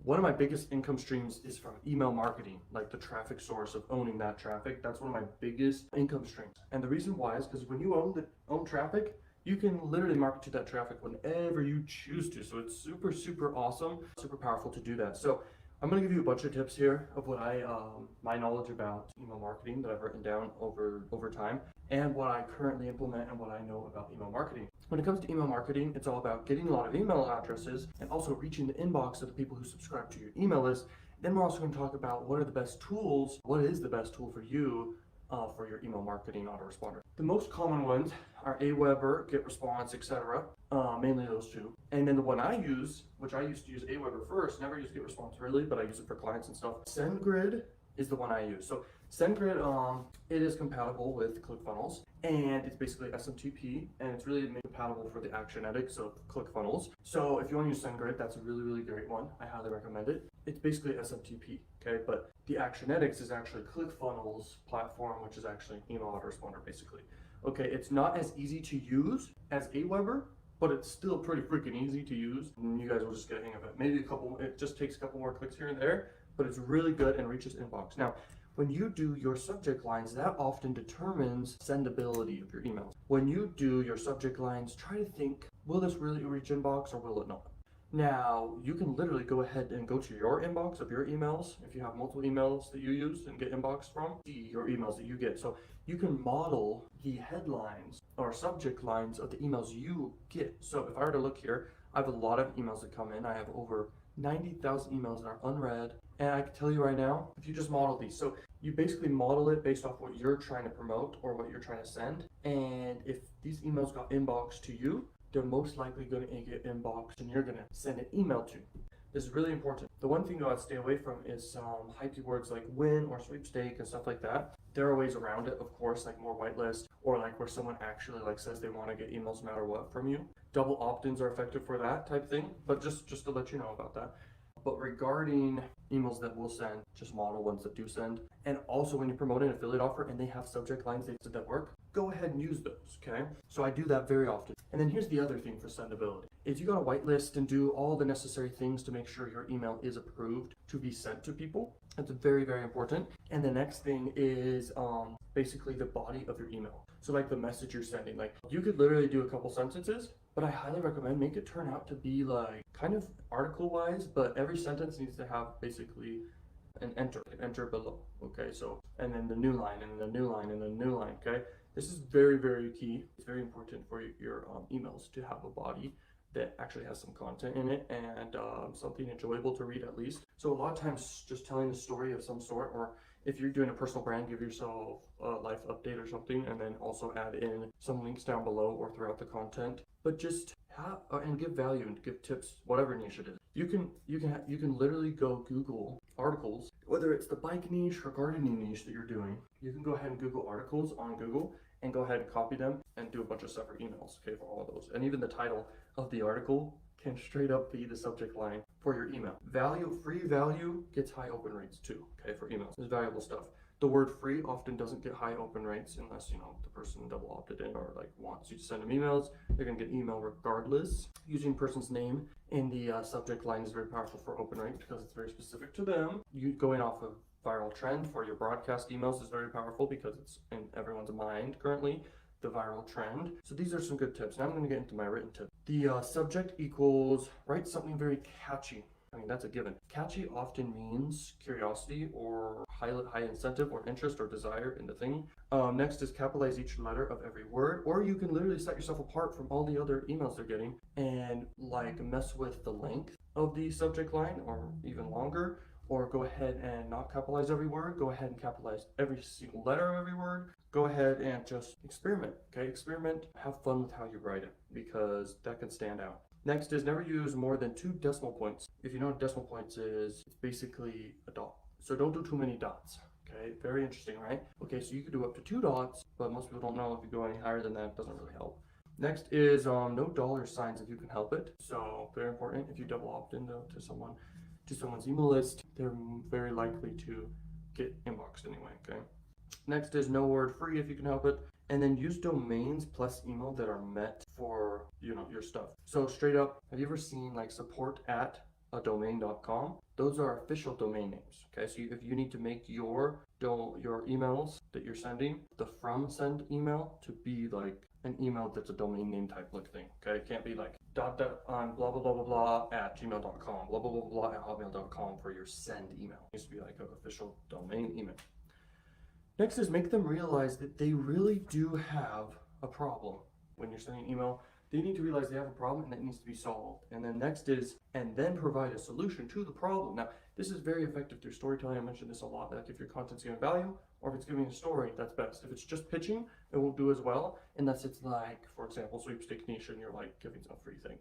One of my biggest income streams is from email marketing, like the traffic source of owning that traffic. That's one of my biggest income streams. And the reason why is because when you own traffic, you can literally market to that traffic whenever you choose to. So it's super, super awesome, super powerful to do that. So I'm going to give you a bunch of tips here of what my knowledge about email marketing that I've written down over time, and what I currently implement and what I know about email marketing. When it comes to email marketing, it's all about getting a lot of email addresses and also reaching the inbox of the people who subscribe to your email list. Then we're also going to talk about what are the best tools, what is the best tool for you for your email marketing autoresponder. The most common ones are Aweber, GetResponse, etc. Mainly those two. And then the one I use, which I used to use Aweber first, never used GetResponse really, but I use it for clients and stuff. SendGrid is the one I use. So SendGrid, it is compatible with ClickFunnels, and it's basically SMTP, and it's really compatible for the actionetics of ClickFunnels. So if you want to use SendGrid, that's a really, really great one. I highly recommend it. It's basically SMTP, okay? But the actionetics is actually ClickFunnels platform, which is actually email autoresponder, basically. Okay, it's not as easy to use as Aweber, but it's still pretty freaking easy to use. And you guys will just get a hang of it. Maybe it just takes a couple more clicks here and there, but it's really good and reaches inbox. Now, when you do your subject lines, that often determines sendability of your emails. When you do your subject lines, try to think, will this really reach inbox or will it not? Now, you can literally go ahead and go to your inbox of your emails. If you have multiple emails that you use and get inbox from, see your emails that you get. So you can model the headlines or subject lines of the emails you get. So if I were to look here, I have a lot of emails that come in. I have over 90,000 emails that are unread. And I can tell you right now, if you just model these, so you basically model it based off what you're trying to promote or what you're trying to send. And if these emails got inboxed to you, they're most likely going to get inboxed and you're going to send an email to. This is really important. The one thing though I'd stay away from is hypey words like win or sweepstake and stuff like that. There are ways around it, of course, like more whitelist or like where someone actually like says they want to get emails no matter what from you. Double opt-ins are effective for that type thing, but just to let you know about that. But regarding emails that will send, just model ones that do send. And also when you promote an affiliate offer and they have subject lines that work, go ahead and use those, okay? So I do that very often. And then here's the other thing for sendability. Is you gotta whitelist and do all the necessary things to make sure your email is approved to be sent to people. That's very, very important. And the next thing is basically the body of your email. So like the message you're sending, like you could literally do a couple sentences, but I highly recommend make it turn out to be like kind of article wise, but every sentence needs to have basically an enter below. Okay, so and then the new line and the new line and the new line. Okay, this is very, very key. It's very important for your emails to have a body that actually has some content in it and something enjoyable to read at least. So a lot of times just telling a story of some sort, or if you're doing a personal brand, give yourself a life update or something, and then also add in some links down below or throughout the content. But just have and give value and give tips, whatever niche it is. You can literally go Google articles, whether it's the bike niche or gardening niche that you're doing. You can go ahead and Google articles on Google and go ahead and copy them and do a bunch of separate emails, okay, for all of those. And even the title of the article can straight up be the subject line for your email. Free value gets high open rates too, okay, for emails. It's valuable stuff. The word free often doesn't get high open rates unless, the person double opted in or like wants you to send them emails. They're gonna get email regardless. Using person's name in the subject line is very powerful for open rate because it's very specific to them. You going off of viral trend for your broadcast emails is very powerful because it's in everyone's mind currently, the viral trend. So these are some good tips. Now I'm going to get into my written tip. The subject equals write something very catchy. I mean, that's a given. Catchy often means curiosity or high incentive or interest or desire in the thing. Next is capitalize each letter of every word, or you can literally set yourself apart from all the other emails they're getting and like mess with the length of the subject line or even longer, or go ahead and not capitalize every word. Go ahead and capitalize every single letter of every word. Go ahead and just experiment, okay? Experiment, have fun with how you write it because that can stand out. Next is never use more than 2 decimal points. If you know what decimal points is, it's basically a dot. So don't do too many dots, okay? Very interesting, right? Okay, so you could do up to 2 dots, but most people don't know if you go any higher than that, it doesn't really help. Next is no dollar signs if you can help it. So very important, if you double opt in to someone's email list, they're very likely to get inboxed anyway, okay? Next is no word free if you can help it. And then use domains plus email that are met for, your stuff. So straight up, have you ever seen like support at a domain.com. Those are official domain names. Okay, so if you need to make your emails that you're sending, the from send email to be like an email that's a domain name type look thing. Okay, it can't be like dot on blah blah blah blah blah at gmail.com, blah blah blah blah at hotmail.com for your send email. It needs to be like an official domain email. Next is make them realize that they really do have a problem when you're sending an email. They need to realize they have a problem and that needs to be solved. And then next is, and then provide a solution to the problem. Now, this is very effective through storytelling. I mentioned this a lot, like if your content's giving value or if it's giving a story, that's best. If it's just pitching, it won't do as well unless it's like, for example, sweepstake niche and you're like giving some free thing.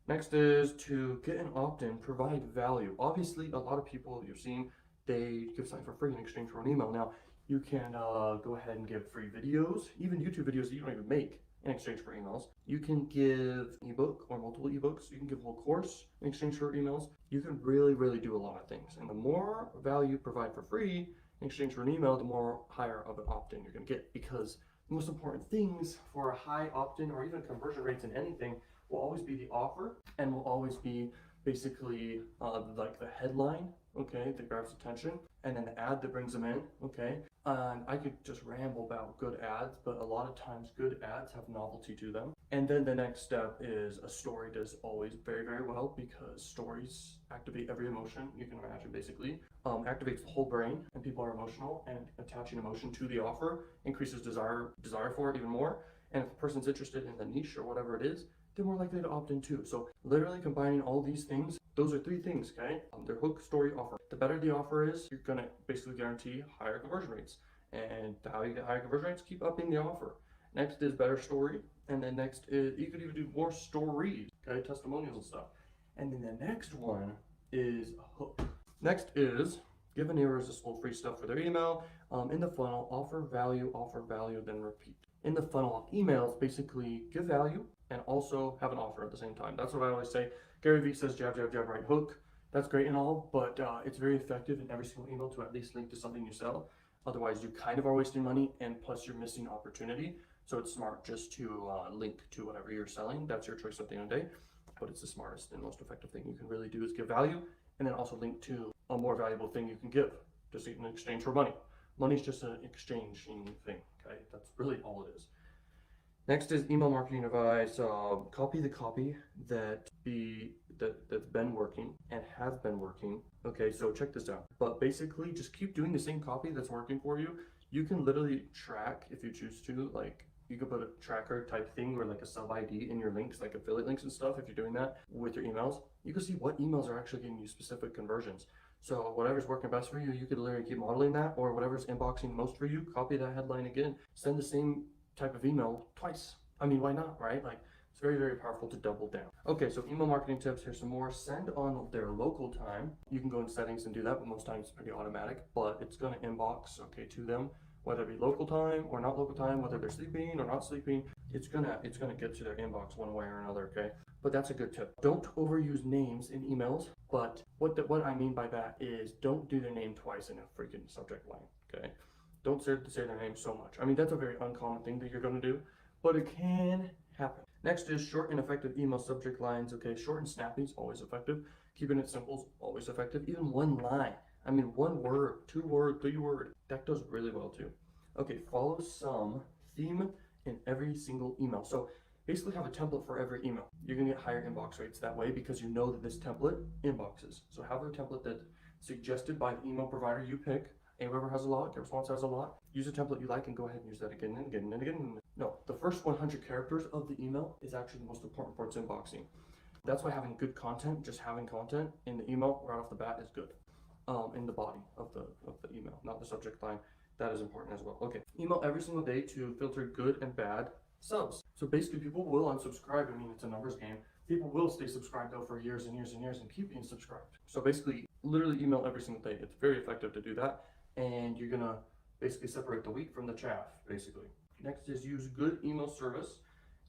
Next is to get an opt-in, provide value. Obviously, a lot of people you've seen, they give something for free in exchange for an email. Now, you can go ahead and give free videos, even YouTube videos that you don't even make in exchange for emails. You can give ebook or multiple ebooks. You can give a whole course in exchange for emails. You can really do a lot of things. And the more value you provide for free in exchange for an email, the more higher of an opt-in you're going to get. Because the most important things for a high opt-in or even conversion rates in anything will always be the offer and will always be basically like the headline, okay, that grabs attention, and then the ad that brings them in, okay. I could just ramble about good ads, but a lot of times good ads have novelty to them. And then the next step is a story does always very well because stories activate every emotion you can imagine basically. Activates the whole brain and people are emotional, and attaching emotion to the offer increases desire for it even more. And if the person's interested in the niche or whatever it is, they're more likely to opt in too. So literally combining all these things, those are three things, okay? Their hook, story, offer. The better the offer is, you're gonna basically guarantee higher conversion rates. And how you get higher conversion rates, keep upping the offer. Next is better story. And then next is, you could even do more stories, okay? Testimonials and stuff. And then the next one is a hook. Next is give an irresistible free stuff for their email. In the funnel, offer value, then repeat. In the funnel of emails, basically give value and also have an offer at the same time. That's what I always say. Gary Vee says jab, right hook. That's great and all, but it's very effective in every single email to at least link to something you sell. Otherwise, you kind of are wasting money, and plus you're missing opportunity. So it's smart just to link to whatever you're selling. That's your choice at the end of the day, but it's the smartest and most effective thing you can really do is give value, and then also link to a more valuable thing you can give, just in exchange for money. Money's just an exchanging thing, okay? That's really all it is. Next is email marketing advice. Copy the copy that's been working and has been working. Okay, so check this out. But basically, just keep doing the same copy that's working for you. You can literally track if you choose to. Like, you could put a tracker type thing or like a sub ID in your links, like affiliate links and stuff. If you're doing that with your emails, you can see what emails are actually getting you specific conversions. So whatever's working best for you, you could literally keep modeling that, or whatever's inboxing most for you, copy that headline again, send the same type of email twice. I mean, why not, right? Like, it's very powerful to double down. Okay, so email marketing tips, here's some more. Send on their local time. You can go in settings and do that, but most times it's pretty automatic, but it's gonna inbox, okay, to them, whether it be local time or not local time, whether they're sleeping or not sleeping, it's gonna get to their inbox one way or another, okay? But that's a good tip. Don't overuse names in emails, but what I mean by that is don't do their name twice in a freaking subject line, okay? Don't say their name so much. I mean, that's a very uncommon thing that you're gonna do, but it can happen. Next is short and effective email subject lines. Okay, short and snappy is always effective. Keeping it simple is always effective. Even one line. I mean, 1 word, 2 word, 3 word. That does really well too. Okay, follow some theme in every single email. So basically have a template for every email. You're gonna get higher inbox rates that way because you know that this template inboxes. So have a template that's suggested by the email provider you pick. Aweber has a lot, GetResponse has a lot. Use a template you like and go ahead and use that again and again and again. No, the first 100 characters of the email is actually the most important for its inboxing. That's why having good content, just having content in the email right off the bat is good. In the body of the email, not the subject line. That is important as well. Okay, email every single day to filter good and bad subs. So basically people will unsubscribe. I mean, it's a numbers game. People will stay subscribed though for years and years and years and keep being subscribed. So basically literally email every single day. It's very effective to do that. And you're gonna basically separate the wheat from the chaff, basically. Next is use good email service.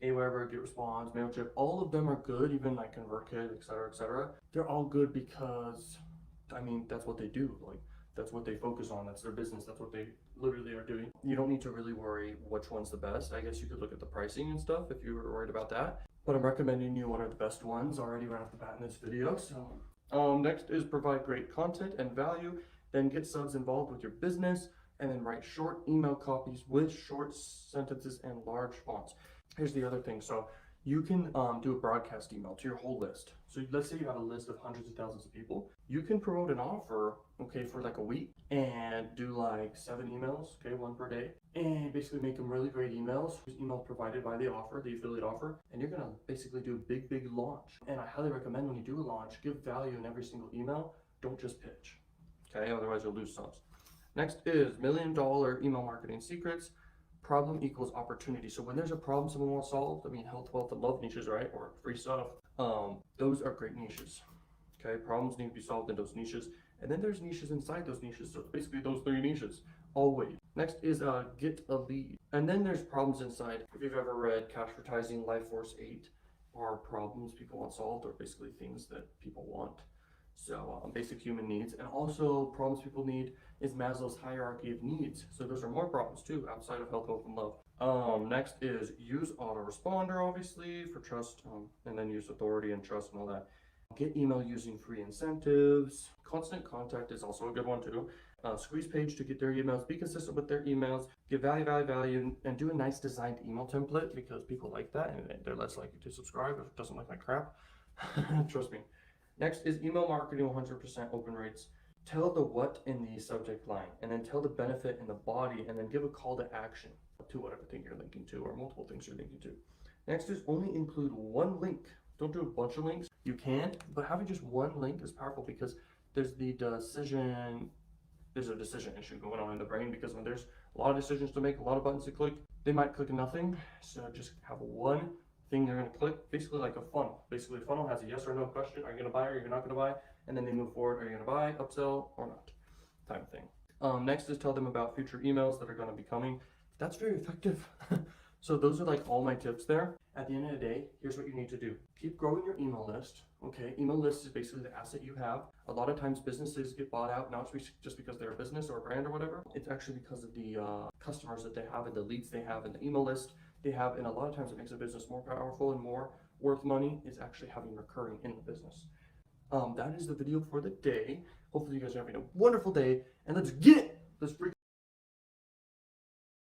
Aweber, GetResponse, Mailchimp, all of them are good, even like ConvertKit, etc. They're all good because, I mean, that's what they do. Like, that's what they focus on. That's their business. That's what they literally are doing. You don't need to really worry which one's the best. I guess you could look at the pricing and stuff if you were worried about that. But I'm recommending you what are the best ones already right off the bat in this video. So Next is provide great content and value, then get subs involved with your business, and then write short email copies with short sentences and large fonts. Here's the other thing. So you can do a broadcast email to your whole list. So let's say you have a list of hundreds of thousands of people. You can promote an offer, okay, for like a week and do like 7 emails, okay, 1 per day, and basically make them really great emails. Emails provided by the offer, the affiliate offer, and you're gonna basically do a big launch. And I highly recommend when you do a launch, give value in every single email. Don't just pitch, okay? Otherwise you'll lose subs. Next is $1 million email marketing secrets. Problem equals opportunity. So when there's a problem someone wants solved, I mean, health, wealth, and love niches, right? Or free stuff. Those are great niches. Okay, problems need to be solved in those niches. And then there's niches inside those niches. So it's basically those 3 niches, always. Next is get a lead. And then there's problems inside. If you've ever read Cash Advertising, Life Force 8, are problems people want solved, or basically things that people want. So basic human needs, and also problems people need is Maslow's hierarchy of needs. So those are more problems too, outside of health, wealth, and love. Next is use autoresponder, obviously, for trust, and then use authority and trust and all that. Get email using free incentives. Constant contact is also a good one too. Squeeze page to get their emails. Be consistent with their emails. Give value, and do a nice designed email template, because people like that and they're less likely to subscribe if it doesn't look like crap. Trust me. Next is email marketing 100% open rates. Tell the what in the subject line, and then tell the benefit in the body, and then give a call to action to whatever thing you're linking to, or multiple things you're linking to. Next is only include 1 link. Don't do a bunch of links. You can, but having just 1 link is powerful, because there's a decision issue going on in the brain, because when there's a lot of decisions to make, a lot of buttons to click, they might click nothing. So just have 1 thing they're going to click, basically like a funnel. Basically, a funnel has a yes or no question. Are you going to buy, or you're not going to buy? And then they move forward. Are you going to buy, upsell, or not? Type of thing. Next is tell them about future emails that are going to be coming. That's very effective. So those are like all my tips there. At the end of the day, here's what you need to do. Keep growing your email list. Okay, email list is basically the asset you have. A lot of times businesses get bought out, not just because they're a business or a brand or whatever. It's actually because of the customers that they have, and the leads they have, and the email list they have. And a lot of times it makes a business more powerful and more worth money is actually having recurring in the business. That is the video for the day. Hopefully you guys are having a wonderful day, and let's get it. Let's freak